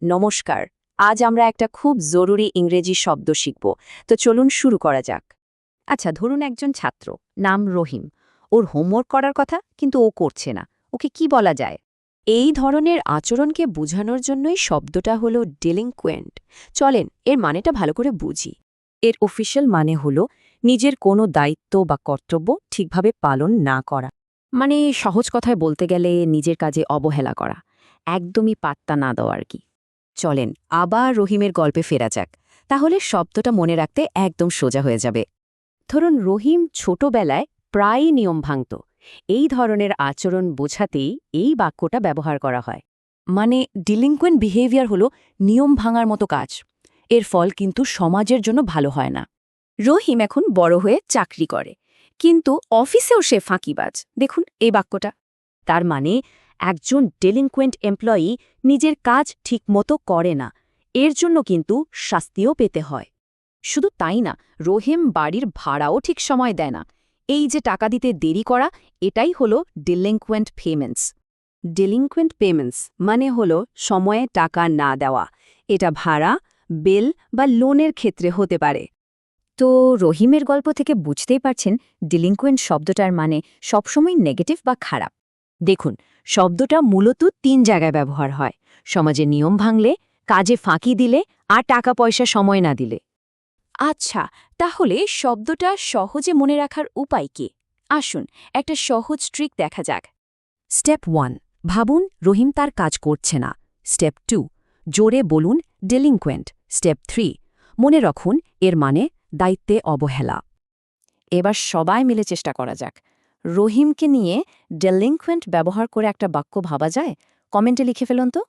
নমস্কার। আজ আমরা একটা খুব জরুরি ইংরেজি শব্দ শিখব। তো চলুন শুরু করা যাক। আচ্ছা, ধরুন একজন ছাত্র, নাম রহিম। ওর হোমওয়ার্ক করার কথা, কিন্তু ও করছে না। ওকে কি বলা যায়? এই ধরনের আচরণকে বোঝানোর জন্যই শব্দটা হলো ডিলিংকুয়েন্ট। চলেন এর মানেটা ভালো করে বুঝি। এর অফিশিয়াল মানে হলো নিজের কোনো দায়িত্ব বা কর্তব্য ঠিকভাবে পালন না করা। মানে সহজ কথায় বলতে গেলে নিজের কাজে অবহেলা করা, একদমই পাত্তা না দেওয়া আর কি। চলেন আবার রহিমের গল্পে ফেরা যাক। তাহলে শব্দটা মনে রাখতে একদম সোজা হয়ে যাবে। ধরুন রহিম ছোটবেলায় প্রায়ই নিয়ম ভাঙত। এই ধরনের আচরণ বোঝাতেই এই বাক্যটা ব্যবহার করা হয়। মানে ডিলিংকুয়েন্ট বিহেভিয়ার হলো নিয়ম ভাঙার মতো কাজ। এর ফল কিন্তু সমাজের জন্য ভালো হয় না। রহিম এখন বড় হয়ে চাকরি করে, কিন্তু অফিসেও সে ফাঁকিবাজ। দেখুন এই বাক্যটা। তার মানে একজন ডেলিনকুয়েন্ট এমপ্লয়ি নিজের কাজ ঠিকমতো করে না, এর জন্য কিন্তু শাস্তিও পেতে হয়। শুধু তাই না, রহিম বাড়ির ভাড়াও ঠিক সময় দেয় না। এই যে টাকা দিতে দেরি করা, এটাই হলো ডিলিংকুয়েন্ট পেমেন্টস। ডিলিংকুয়েন্ট পেমেন্টস মানে হলো সময়ে টাকা না দেওয়া। এটা ভাড়া, বিল বা লোনের ক্ষেত্রে হতে পারে। তো রহিমের গল্প থেকে বুঝতেই পারছেন ডিলিংকুয়েন্ট শব্দটার মানে সবসময় নেগেটিভ বা খারাপ। দেখুন, শব্দটা মূলত ৩ জায়গায় ব্যবহার হয়: সমাজে নিয়ম ভাঙলে, কাজে ফাঁকি দিলে, আর টাকা পয়সা সময় না দিলে। আচ্ছা, তাহলে শব্দটা সহজে মনে রাখার উপায় কি? আসুন একটা সহজ ট্রিক দেখা যাক। স্টেপ 1, ভাবুন রহিম তার কাজ করছে না। স্টেপ 2, জোরে বলুন ডিলিংকুয়েন্ট। স্টেপ 3, মনে রাখুন এর মানে দায়িত্বে অবহেলা। এবার সবাই মিলে চেষ্টা করা যাক। রহিমকে নিয়ে ডিলিংকুয়েন্ট ব্যবহার করে একটা বাক্য ভাবা যায়? কমেন্টে লিখে ফেলুন তো।